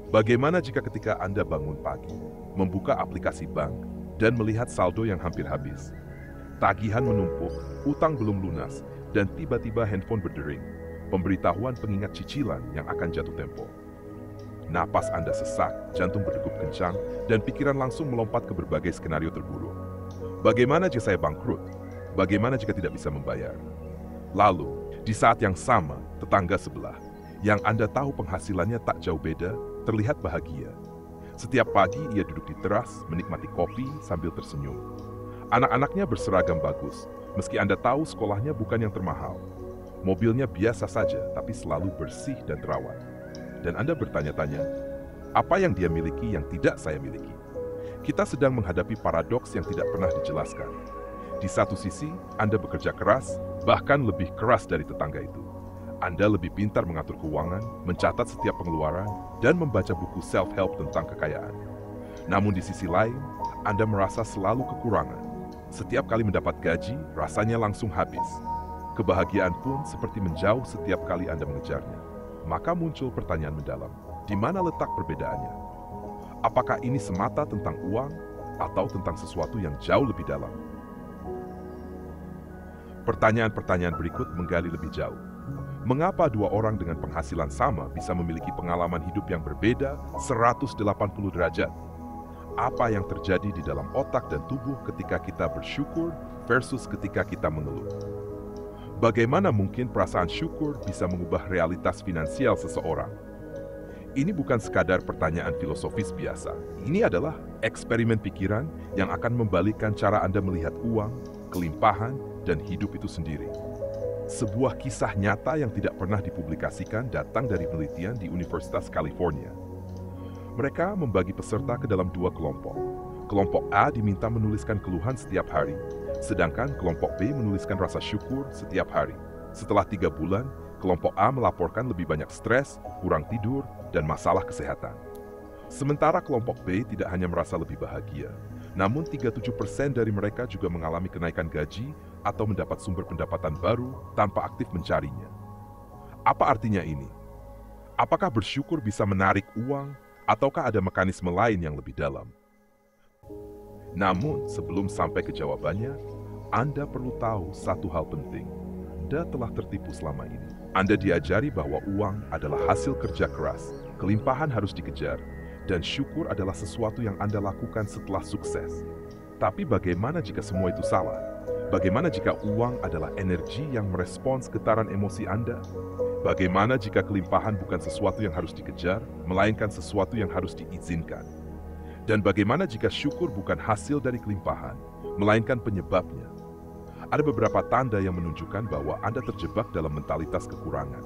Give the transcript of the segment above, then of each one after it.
Bagaimana jika ketika Anda bangun pagi, membuka aplikasi bank, dan melihat saldo yang hampir habis? Tagihan menumpuk, utang belum lunas, dan tiba-tiba handphone berdering. Pemberitahuan pengingat cicilan yang akan jatuh tempo. Napas Anda sesak, jantung berdegup kencang, dan pikiran langsung melompat ke berbagai skenario terburuk. Bagaimana jika saya bangkrut? Bagaimana jika tidak bisa membayar? Lalu, di saat yang sama, tetangga sebelah, yang Anda tahu penghasilannya tak jauh beda, terlihat bahagia. Setiap pagi ia duduk di teras, menikmati kopi sambil tersenyum. Anak-anaknya berseragam bagus, meski Anda tahu sekolahnya bukan yang termahal. Mobilnya biasa saja, tapi selalu bersih dan terawat. Dan Anda bertanya-tanya, apa yang dia miliki yang tidak saya miliki? Kita sedang menghadapi paradoks yang tidak pernah dijelaskan. Di satu sisi, Anda bekerja keras, bahkan lebih keras dari tetangga itu. Anda lebih pintar mengatur keuangan, mencatat setiap pengeluaran, dan membaca buku self-help tentang kekayaan. Namun di sisi lain, Anda merasa selalu kekurangan. Setiap kali mendapat gaji, rasanya langsung habis. Kebahagiaan pun seperti menjauh setiap kali Anda mengejarnya. Maka muncul pertanyaan mendalam, di mana letak perbedaannya? Apakah ini semata tentang uang atau tentang sesuatu yang jauh lebih dalam? Pertanyaan-pertanyaan berikut menggali lebih jauh. Mengapa dua orang dengan penghasilan sama bisa memiliki pengalaman hidup yang berbeda 180 derajat? Apa yang terjadi di dalam otak dan tubuh ketika kita bersyukur versus ketika kita mengeluh? Bagaimana mungkin perasaan syukur bisa mengubah realitas finansial seseorang? Ini bukan sekadar pertanyaan filosofis biasa. Ini adalah eksperimen pikiran yang akan membalikkan cara Anda melihat uang, kelimpahan, dan hidup itu sendiri. Sebuah kisah nyata yang tidak pernah dipublikasikan datang dari penelitian di Universitas California. Mereka membagi peserta ke dalam dua kelompok. Kelompok A diminta menuliskan keluhan setiap hari, sedangkan kelompok B menuliskan rasa syukur setiap hari. Setelah 3 bulan, kelompok A melaporkan lebih banyak stres, kurang tidur, dan masalah kesehatan. Sementara kelompok B tidak hanya merasa lebih bahagia, namun 37% dari mereka juga mengalami kenaikan gaji atau mendapat sumber pendapatan baru tanpa aktif mencarinya. Apa artinya ini? Apakah bersyukur bisa menarik uang, ataukah ada mekanisme lain yang lebih dalam? Namun, sebelum sampai ke jawabannya, Anda perlu tahu satu hal penting. Anda telah tertipu selama ini. Anda diajari bahwa uang adalah hasil kerja keras, kelimpahan harus dikejar, dan syukur adalah sesuatu yang Anda lakukan setelah sukses. Tapi bagaimana jika semua itu salah? Bagaimana jika uang adalah energi yang merespons getaran emosi Anda? Bagaimana jika kelimpahan bukan sesuatu yang harus dikejar, melainkan sesuatu yang harus diizinkan? Dan bagaimana jika syukur bukan hasil dari kelimpahan, melainkan penyebabnya? Ada beberapa tanda yang menunjukkan bahwa Anda terjebak dalam mentalitas kekurangan.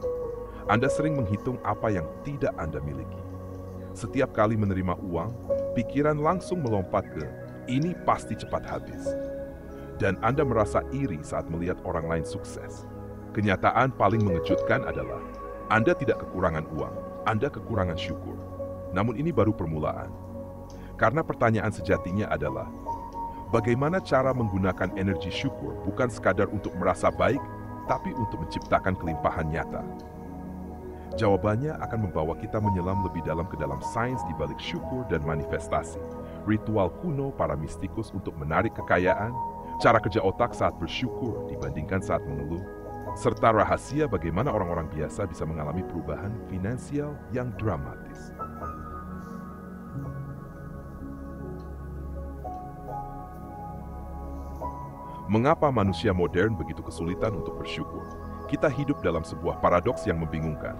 Anda sering menghitung apa yang tidak Anda miliki. Setiap kali menerima uang, pikiran langsung melompat ke, ini pasti cepat habis. Dan Anda merasa iri saat melihat orang lain sukses. Kenyataan paling mengejutkan adalah, Anda tidak kekurangan uang, Anda kekurangan syukur. Namun ini baru permulaan. Karena pertanyaan sejatinya adalah, bagaimana cara menggunakan energi syukur bukan sekadar untuk merasa baik, tapi untuk menciptakan kelimpahan nyata? Jawabannya akan membawa kita menyelam lebih dalam ke dalam sains di balik syukur dan manifestasi, ritual kuno para mistikus untuk menarik kekayaan, cara kerja otak saat bersyukur dibandingkan saat mengeluh, serta rahasia bagaimana orang-orang biasa bisa mengalami perubahan finansial yang dramatis. Mengapa manusia modern begitu kesulitan untuk bersyukur? Kita hidup dalam sebuah paradoks yang membingungkan.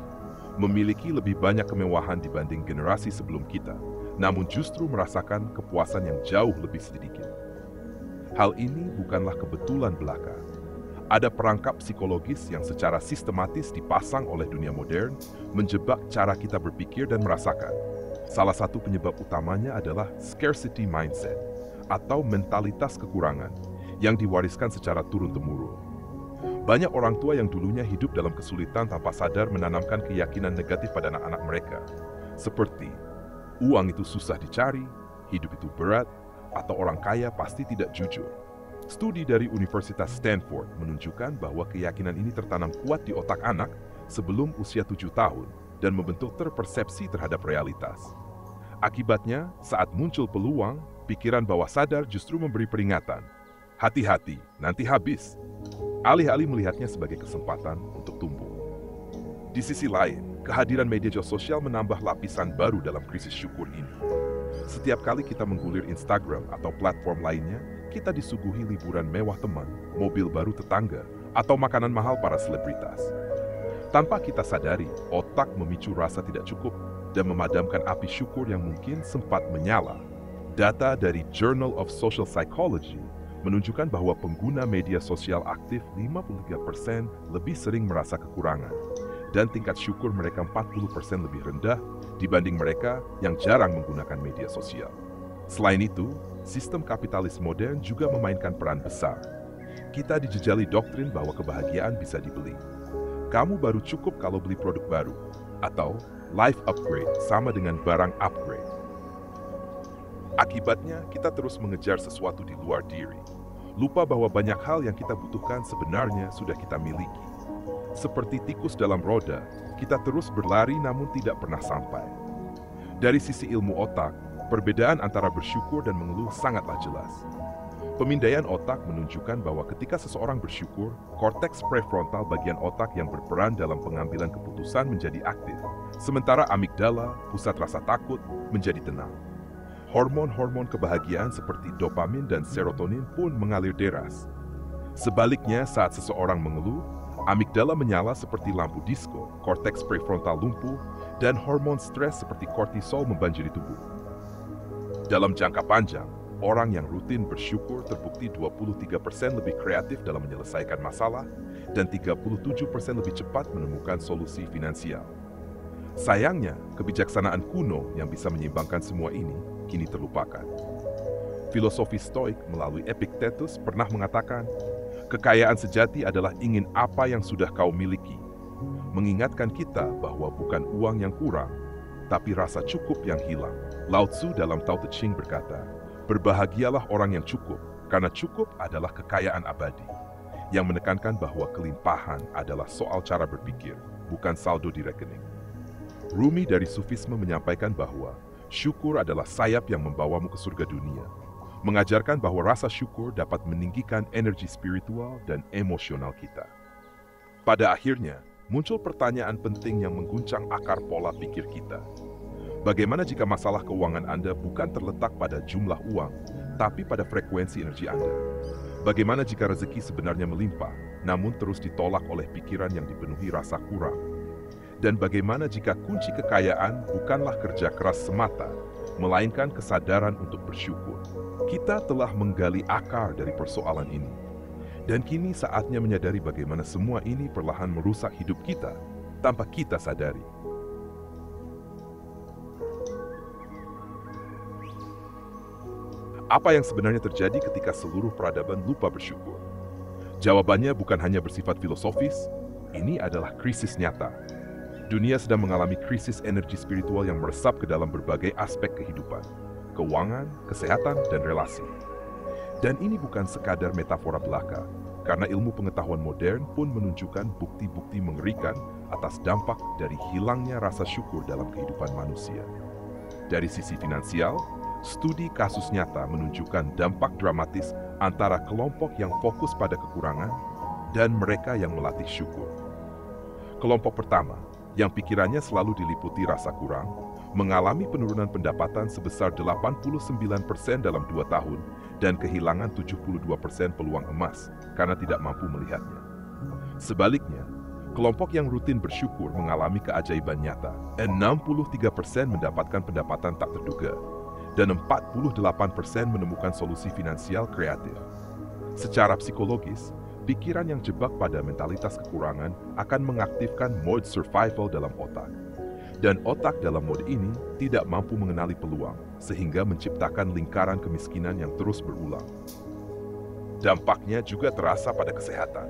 Memiliki lebih banyak kemewahan dibanding generasi sebelum kita, namun justru merasakan kepuasan yang jauh lebih sedikit. Hal ini bukanlah kebetulan belaka. Ada perangkap psikologis yang secara sistematis dipasang oleh dunia modern, menjebak cara kita berpikir dan merasakan. Salah satu penyebab utamanya adalah scarcity mindset, atau mentalitas kekurangan, yang diwariskan secara turun-temurun. Banyak orang tua yang dulunya hidup dalam kesulitan tanpa sadar menanamkan keyakinan negatif pada anak-anak mereka, seperti uang itu susah dicari, hidup itu berat, atau orang kaya pasti tidak jujur. Studi dari Universitas Stanford menunjukkan bahwa keyakinan ini tertanam kuat di otak anak sebelum usia 7 tahun, dan membentuk terpersepsi terhadap realitas. Akibatnya, saat muncul peluang, pikiran bawah sadar justru memberi peringatan. Hati-hati, nanti habis. Alih-alih melihatnya sebagai kesempatan untuk tumbuh. Di sisi lain, kehadiran media sosial menambah lapisan baru dalam krisis syukur ini. Setiap kali kita menggulir Instagram atau platform lainnya, kita disuguhi liburan mewah teman, mobil baru tetangga, atau makanan mahal para selebritas. Tanpa kita sadari, otak memicu rasa tidak cukup dan memadamkan api syukur yang mungkin sempat menyala. Data dari Journal of Social Psychology menunjukkan bahwa pengguna media sosial aktif 53% lebih sering merasa kekurangan, dan tingkat syukur mereka 40% lebih rendah dibanding mereka yang jarang menggunakan media sosial. Selain itu, sistem kapitalis modern juga memainkan peran besar. Kita dijejali doktrin bahwa kebahagiaan bisa dibeli. Kamu baru cukup kalau beli produk baru, atau life upgrade sama dengan barang upgrade. Akibatnya, kita terus mengejar sesuatu di luar diri. Lupa bahwa banyak hal yang kita butuhkan sebenarnya sudah kita miliki. Seperti tikus dalam roda, kita terus berlari namun tidak pernah sampai. Dari sisi ilmu otak, perbedaan antara bersyukur dan mengeluh sangatlah jelas. Pemindaian otak menunjukkan bahwa ketika seseorang bersyukur, korteks prefrontal bagian otak yang berperan dalam pengambilan keputusan menjadi aktif, sementara amigdala, pusat rasa takut, menjadi tenang. Hormon-hormon kebahagiaan seperti dopamin dan serotonin pun mengalir deras. Sebaliknya, saat seseorang mengeluh, amigdala menyala seperti lampu disko, korteks prefrontal lumpuh, dan hormon stres seperti kortisol membanjiri tubuh. Dalam jangka panjang, orang yang rutin bersyukur terbukti 23% lebih kreatif dalam menyelesaikan masalah dan 37% lebih cepat menemukan solusi finansial. Sayangnya, kebijaksanaan kuno yang bisa menyeimbangkan semua ini kini terlupakan. Filosofi Stoik melalui Epictetus pernah mengatakan, kekayaan sejati adalah ingin apa yang sudah kau miliki, mengingatkan kita bahwa bukan uang yang kurang, tapi rasa cukup yang hilang. Lao Tzu dalam Tao Te Ching berkata, berbahagialah orang yang cukup, karena cukup adalah kekayaan abadi, yang menekankan bahwa kelimpahan adalah soal cara berpikir, bukan saldo di rekening. Rumi dari Sufisme menyampaikan bahwa syukur adalah sayap yang membawamu ke surga dunia, mengajarkan bahwa rasa syukur dapat meninggikan energi spiritual dan emosional kita. Pada akhirnya, muncul pertanyaan penting yang mengguncang akar pola pikir kita. Bagaimana jika masalah keuangan Anda bukan terletak pada jumlah uang, tapi pada frekuensi energi Anda? Bagaimana jika rezeki sebenarnya melimpah, namun terus ditolak oleh pikiran yang dipenuhi rasa kurang? Dan bagaimana jika kunci kekayaan bukanlah kerja keras semata, melainkan kesadaran untuk bersyukur? Kita telah menggali akar dari persoalan ini. Dan kini saatnya menyadari bagaimana semua ini perlahan merusak hidup kita tanpa kita sadari. Apa yang sebenarnya terjadi ketika seluruh peradaban lupa bersyukur? Jawabannya bukan hanya bersifat filosofis, ini adalah krisis nyata. Dunia sedang mengalami krisis energi spiritual yang meresap ke dalam berbagai aspek kehidupan, keuangan, kesehatan, dan relasi. Dan ini bukan sekadar metafora belaka, karena ilmu pengetahuan modern pun menunjukkan bukti-bukti mengerikan atas dampak dari hilangnya rasa syukur dalam kehidupan manusia. Dari sisi finansial, studi kasus nyata menunjukkan dampak dramatis antara kelompok yang fokus pada kekurangan dan mereka yang melatih syukur. Kelompok pertama, yang pikirannya selalu diliputi rasa kurang, mengalami penurunan pendapatan sebesar 89% dalam 2 tahun dan kehilangan 72% peluang emas karena tidak mampu melihatnya. Sebaliknya, kelompok yang rutin bersyukur mengalami keajaiban nyata. 63% mendapatkan pendapatan tak terduga, dan 48% menemukan solusi finansial kreatif. Secara psikologis, pikiran yang jebak pada mentalitas kekurangan akan mengaktifkan mode survival dalam otak. Dan otak dalam mode ini tidak mampu mengenali peluang, sehingga menciptakan lingkaran kemiskinan yang terus berulang. Dampaknya juga terasa pada kesehatan.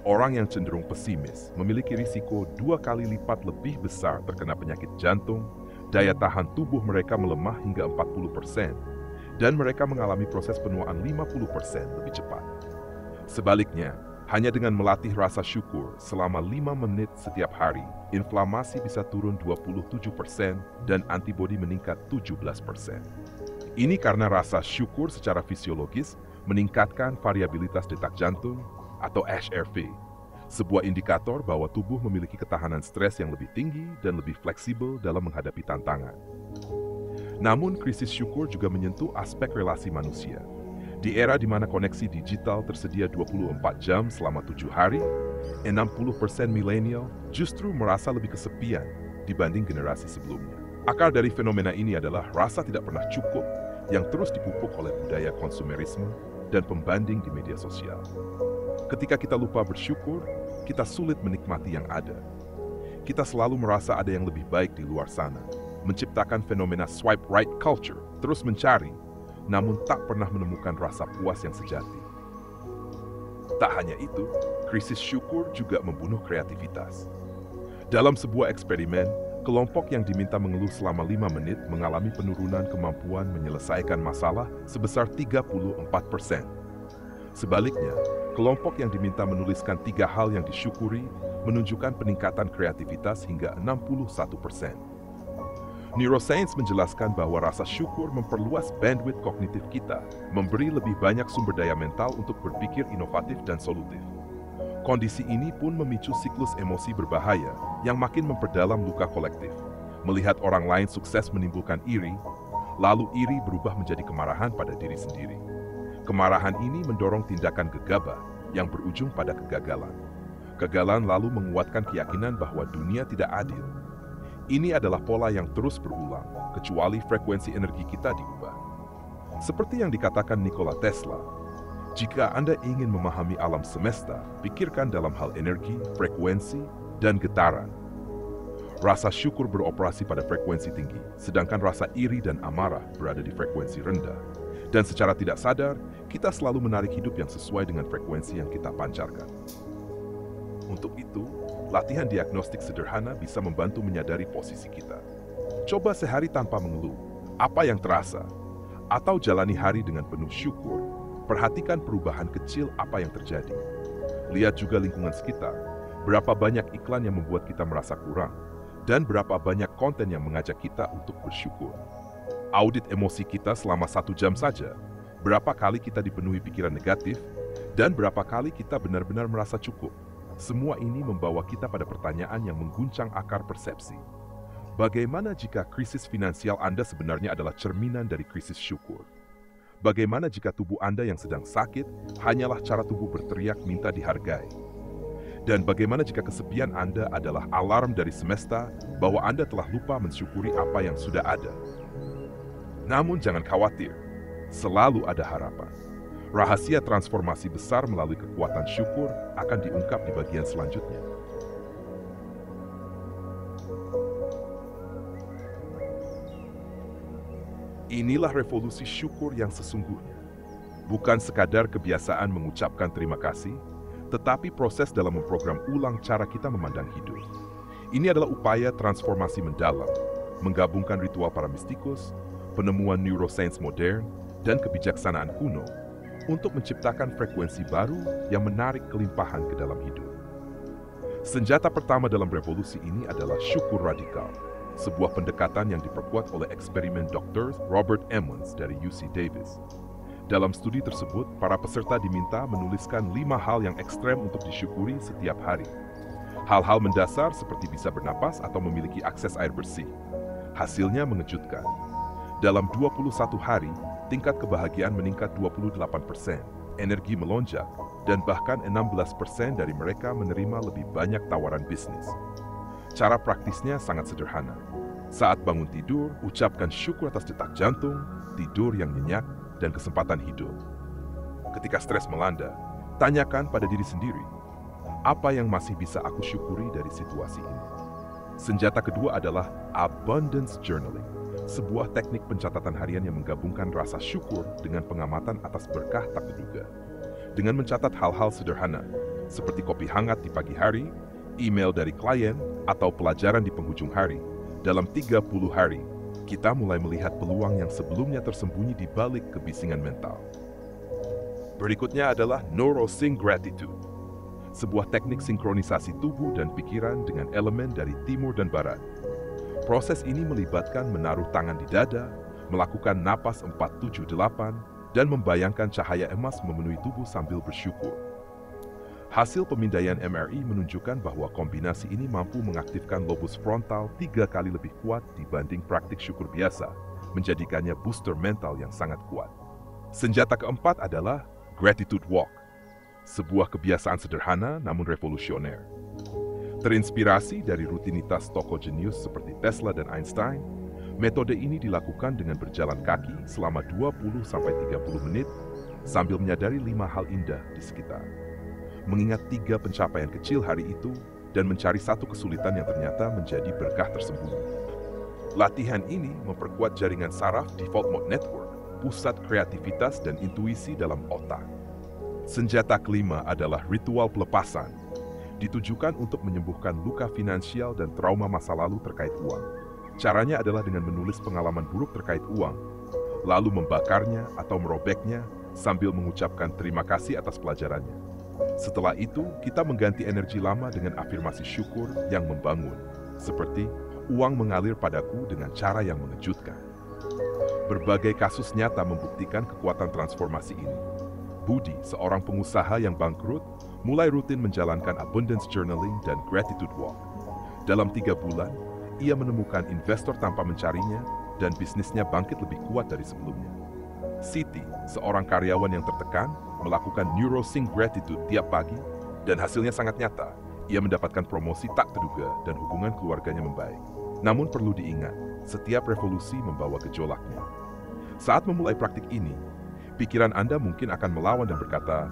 Orang yang cenderung pesimis memiliki risiko 2 kali lipat lebih besar terkena penyakit jantung, daya tahan tubuh mereka melemah hingga 40%, dan mereka mengalami proses penuaan 50% lebih cepat. Sebaliknya, Hanya dengan melatih rasa syukur selama 5 menit setiap hari, inflamasi bisa turun 27% dan antibodi meningkat 17%. Ini karena rasa syukur secara fisiologis meningkatkan variabilitas detak jantung atau HRV, sebuah indikator bahwa tubuh memiliki ketahanan stres yang lebih tinggi dan lebih fleksibel dalam menghadapi tantangan. Namun, krisis syukur juga menyentuh aspek relasi manusia. Di era di mana koneksi digital tersedia 24 jam selama 7 hari, 60% milenial justru merasa lebih kesepian dibanding generasi sebelumnya. Akar dari fenomena ini adalah rasa tidak pernah cukup yang terus dipupuk oleh budaya konsumerisme dan pembanding di media sosial. Ketika kita lupa bersyukur, kita sulit menikmati yang ada. Kita selalu merasa ada yang lebih baik di luar sana, menciptakan fenomena swipe right culture, terus mencari, namun tak pernah menemukan rasa puas yang sejati. Tak hanya itu, krisis syukur juga membunuh kreativitas. Dalam sebuah eksperimen, kelompok yang diminta mengeluh selama 5 menit mengalami penurunan kemampuan menyelesaikan masalah sebesar 34%. Sebaliknya, kelompok yang diminta menuliskan 3 hal yang disyukuri menunjukkan peningkatan kreativitas hingga 61%. Neuroscience menjelaskan bahwa rasa syukur memperluas bandwidth kognitif kita, memberi lebih banyak sumber daya mental untuk berpikir inovatif dan solutif. Kondisi ini pun memicu siklus emosi berbahaya yang makin memperdalam luka kolektif. Melihat orang lain sukses menimbulkan iri, lalu iri berubah menjadi kemarahan pada diri sendiri. Kemarahan ini mendorong tindakan gegabah yang berujung pada kegagalan. Kegagalan lalu menguatkan keyakinan bahwa dunia tidak adil. Ini adalah pola yang terus berulang, kecuali frekuensi energi kita diubah. Seperti yang dikatakan Nikola Tesla, jika Anda ingin memahami alam semesta, pikirkan dalam hal energi, frekuensi, dan getaran. Rasa syukur beroperasi pada frekuensi tinggi, sedangkan rasa iri dan amarah berada di frekuensi rendah. Dan secara tidak sadar, kita selalu menarik hidup yang sesuai dengan frekuensi yang kita pancarkan. Untuk itu, latihan diagnostik sederhana bisa membantu menyadari posisi kita. Coba sehari tanpa mengeluh, apa yang terasa, atau jalani hari dengan penuh syukur. Perhatikan perubahan kecil apa yang terjadi. Lihat juga lingkungan sekitar, berapa banyak iklan yang membuat kita merasa kurang, dan berapa banyak konten yang mengajak kita untuk bersyukur. Audit emosi kita selama 1 jam saja, berapa kali kita dipenuhi pikiran negatif, dan berapa kali kita benar-benar merasa cukup. Semua ini membawa kita pada pertanyaan yang mengguncang akar persepsi. Bagaimana jika krisis finansial Anda sebenarnya adalah cerminan dari krisis syukur? Bagaimana jika tubuh Anda yang sedang sakit hanyalah cara tubuh berteriak minta dihargai? Dan bagaimana jika kesepian Anda adalah alarm dari semesta bahwa Anda telah lupa mensyukuri apa yang sudah ada? Namun jangan khawatir, selalu ada harapan. Rahasia transformasi besar melalui kekuatan syukur akan diungkap di bagian selanjutnya. Inilah revolusi syukur yang sesungguhnya. Bukan sekadar kebiasaan mengucapkan terima kasih, tetapi proses dalam memprogram ulang cara kita memandang hidup. Ini adalah upaya transformasi mendalam, menggabungkan ritual para mistikus, penemuan neuroscience modern, dan kebijaksanaan kuno untuk menciptakan frekuensi baru yang menarik kelimpahan ke dalam hidup. Senjata pertama dalam revolusi ini adalah syukur radikal, sebuah pendekatan yang diperkuat oleh eksperimen Dr. Robert Emmons dari UC Davis. Dalam studi tersebut, para peserta diminta menuliskan 5 hal yang ekstrem untuk disyukuri setiap hari. Hal-hal mendasar seperti bisa bernapas atau memiliki akses air bersih. Hasilnya mengejutkan. Dalam 21 hari, tingkat kebahagiaan meningkat 28%, energi melonjak, dan bahkan 16% dari mereka menerima lebih banyak tawaran bisnis. Cara praktisnya sangat sederhana. Saat bangun tidur, ucapkan syukur atas detak jantung, tidur yang nyenyak, dan kesempatan hidup. Ketika stres melanda, tanyakan pada diri sendiri, apa yang masih bisa aku syukuri dari situasi ini? Senjata kedua adalah abundance journaling, sebuah teknik pencatatan harian yang menggabungkan rasa syukur dengan pengamatan atas berkah tak terduga. Dengan mencatat hal-hal sederhana, seperti kopi hangat di pagi hari, email dari klien, atau pelajaran di penghujung hari, dalam 30 hari, kita mulai melihat peluang yang sebelumnya tersembunyi di balik kebisingan mental. Berikutnya adalah neurosync gratitude, sebuah teknik sinkronisasi tubuh dan pikiran dengan elemen dari timur dan barat. Proses ini melibatkan menaruh tangan di dada, melakukan napas 4-7-8, dan membayangkan cahaya emas memenuhi tubuh sambil bersyukur. Hasil pemindaian MRI menunjukkan bahwa kombinasi ini mampu mengaktifkan lobus frontal 3 kali lebih kuat dibanding praktik syukur biasa, menjadikannya booster mental yang sangat kuat. Senjata keempat adalah Gratitude Walk, sebuah kebiasaan sederhana namun revolusioner. Terinspirasi dari rutinitas tokoh jenius seperti Tesla dan Einstein, metode ini dilakukan dengan berjalan kaki selama 20-30 menit sambil menyadari 5 hal indah di sekitar. Mengingat 3 pencapaian kecil hari itu dan mencari satu kesulitan yang ternyata menjadi berkah tersembunyi. Latihan ini memperkuat jaringan saraf default mode network, pusat kreativitas dan intuisi dalam otak. Senjata kelima adalah ritual pelepasan, ditujukan untuk menyembuhkan luka finansial dan trauma masa lalu terkait uang. Caranya adalah dengan menulis pengalaman buruk terkait uang, lalu membakarnya atau merobeknya sambil mengucapkan terima kasih atas pelajarannya. Setelah itu, kita mengganti energi lama dengan afirmasi syukur yang membangun, seperti uang mengalir padaku dengan cara yang mengejutkan. Berbagai kasus nyata membuktikan kekuatan transformasi ini. Budi, seorang pengusaha yang bangkrut, mulai rutin menjalankan abundance journaling dan gratitude walk. Dalam 3 bulan, ia menemukan investor tanpa mencarinya dan bisnisnya bangkit lebih kuat dari sebelumnya. Siti, seorang karyawan yang tertekan, melakukan neurosync gratitude tiap pagi dan hasilnya sangat nyata. Ia mendapatkan promosi tak terduga dan hubungan keluarganya membaik. Namun perlu diingat, setiap revolusi membawa gejolaknya. Saat memulai praktik ini, pikiran Anda mungkin akan melawan dan berkata,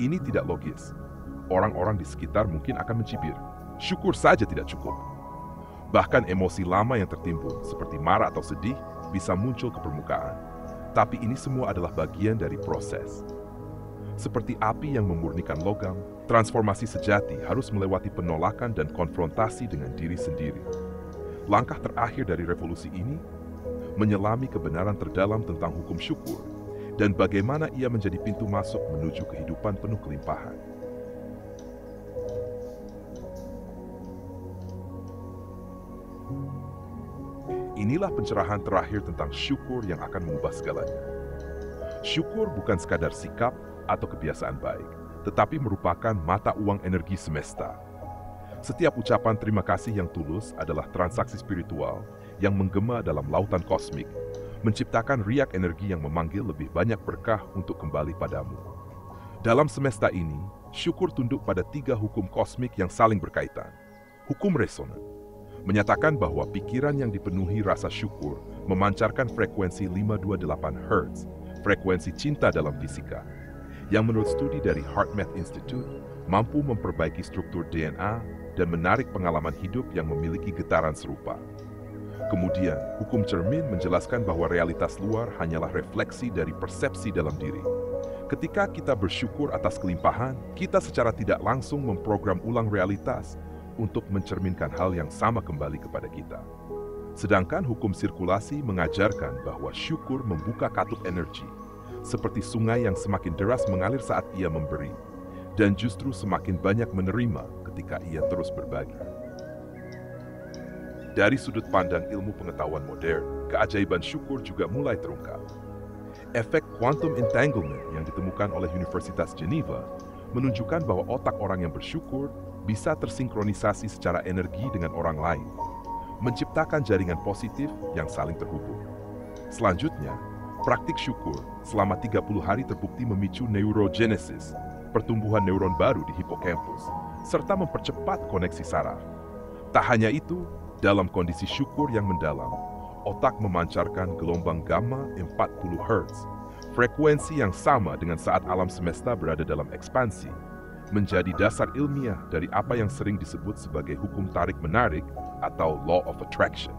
ini tidak logis. Orang-orang di sekitar mungkin akan mencibir. Syukur saja tidak cukup. Bahkan emosi lama yang tertimbun, seperti marah atau sedih, bisa muncul ke permukaan. Tapi ini semua adalah bagian dari proses. Seperti api yang memurnikan logam, transformasi sejati harus melewati penolakan dan konfrontasi dengan diri sendiri. Langkah terakhir dari revolusi ini, menyelami kebenaran terdalam tentang hukum syukur, dan bagaimana ia menjadi pintu masuk menuju kehidupan penuh kelimpahan. Inilah pencerahan terakhir tentang syukur yang akan mengubah segalanya. Syukur bukan sekadar sikap atau kebiasaan baik, tetapi merupakan mata uang energi semesta. Setiap ucapan terima kasih yang tulus adalah transaksi spiritual yang menggema dalam lautan kosmik, menciptakan riak energi yang memanggil lebih banyak berkah untuk kembali padamu. Dalam semesta ini, syukur tunduk pada 3 hukum kosmik yang saling berkaitan. Hukum resonan menyatakan bahwa pikiran yang dipenuhi rasa syukur memancarkan frekuensi 528 Hz, frekuensi cinta dalam fisika, yang menurut studi dari HeartMath Institute mampu memperbaiki struktur DNA dan menarik pengalaman hidup yang memiliki getaran serupa. Kemudian, hukum cermin menjelaskan bahwa realitas luar hanyalah refleksi dari persepsi dalam diri. Ketika kita bersyukur atas kelimpahan, kita secara tidak langsung memprogram ulang realitas untuk mencerminkan hal yang sama kembali kepada kita. Sedangkan hukum sirkulasi mengajarkan bahwa syukur membuka katup energi, seperti sungai yang semakin deras mengalir saat ia memberi, dan justru semakin banyak menerima ketika ia terus berbagi. Dari sudut pandang ilmu pengetahuan modern, keajaiban syukur juga mulai terungkap. Efek quantum entanglement yang ditemukan oleh Universitas Geneva menunjukkan bahwa otak orang yang bersyukur bisa tersinkronisasi secara energi dengan orang lain, menciptakan jaringan positif yang saling terhubung. Selanjutnya, praktik syukur selama 30 hari terbukti memicu neurogenesis, pertumbuhan neuron baru di hipokampus, serta mempercepat koneksi saraf. Tak hanya itu, dalam kondisi syukur yang mendalam, otak memancarkan gelombang gamma 40 Hz, frekuensi yang sama dengan saat alam semesta berada dalam ekspansi, menjadi dasar ilmiah dari apa yang sering disebut sebagai hukum tarik-menarik atau law of attraction.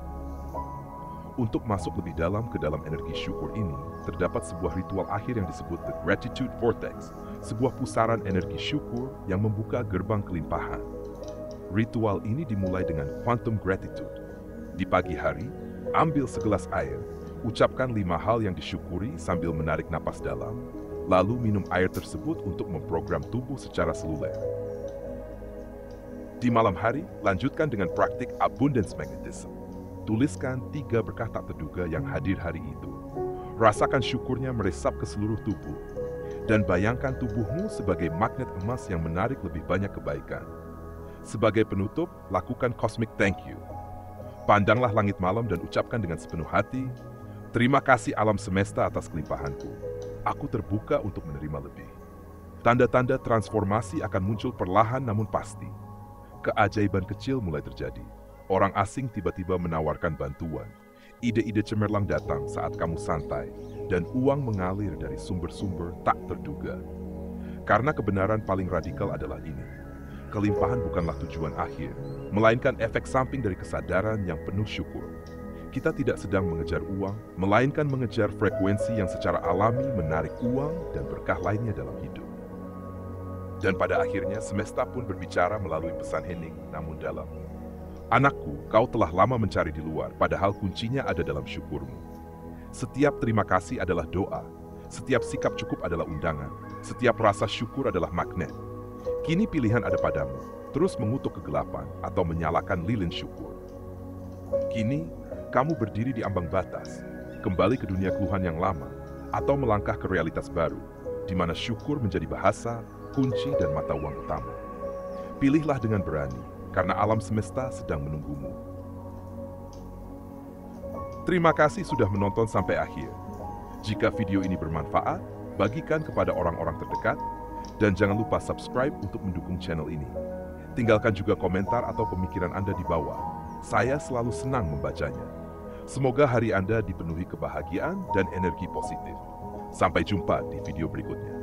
Untuk masuk lebih dalam ke dalam energi syukur ini, terdapat sebuah ritual akhir yang disebut The Gratitude Vortex, sebuah pusaran energi syukur yang membuka gerbang kelimpahan. Ritual ini dimulai dengan quantum gratitude. Di pagi hari, ambil segelas air, ucapkan 5 hal yang disyukuri sambil menarik napas dalam, lalu minum air tersebut untuk memprogram tubuh secara seluler. Di malam hari, lanjutkan dengan praktik abundance magnetism. Tuliskan 3 berkah tak terduga yang hadir hari itu. Rasakan syukurnya meresap ke seluruh tubuh. Dan bayangkan tubuhmu sebagai magnet emas yang menarik lebih banyak kebaikan. Sebagai penutup, lakukan cosmic thank you. Pandanglah langit malam dan ucapkan dengan sepenuh hati, terima kasih alam semesta atas kelimpahanku. Aku terbuka untuk menerima lebih. Tanda-tanda transformasi akan muncul perlahan namun pasti. Keajaiban kecil mulai terjadi. Orang asing tiba-tiba menawarkan bantuan. Ide-ide cemerlang datang saat kamu santai, dan uang mengalir dari sumber-sumber tak terduga. Karena kebenaran paling radikal adalah ini. Kelimpahan bukanlah tujuan akhir, melainkan efek samping dari kesadaran yang penuh syukur. Kita tidak sedang mengejar uang, melainkan mengejar frekuensi yang secara alami menarik uang dan berkah lainnya dalam hidup. Dan pada akhirnya semesta pun berbicara melalui pesan hening namun dalam. Anakku, kau telah lama mencari di luar, padahal kuncinya ada dalam syukurmu. Setiap terima kasih adalah doa, setiap sikap cukup adalah undangan, setiap rasa syukur adalah magnet. Kini pilihan ada padamu, terus mengutuk kegelapan atau menyalakan lilin syukur. Kini, kamu berdiri di ambang batas, kembali ke dunia keluhan yang lama, atau melangkah ke realitas baru, di mana syukur menjadi bahasa, kunci, dan mata uang utama. Pilihlah dengan berani, karena alam semesta sedang menunggumu. Terima kasih sudah menonton sampai akhir. Jika video ini bermanfaat, bagikan kepada orang-orang terdekat, dan jangan lupa subscribe untuk mendukung channel ini. Tinggalkan juga komentar atau pemikiran Anda di bawah. Saya selalu senang membacanya. Semoga hari Anda dipenuhi kebahagiaan dan energi positif. Sampai jumpa di video berikutnya.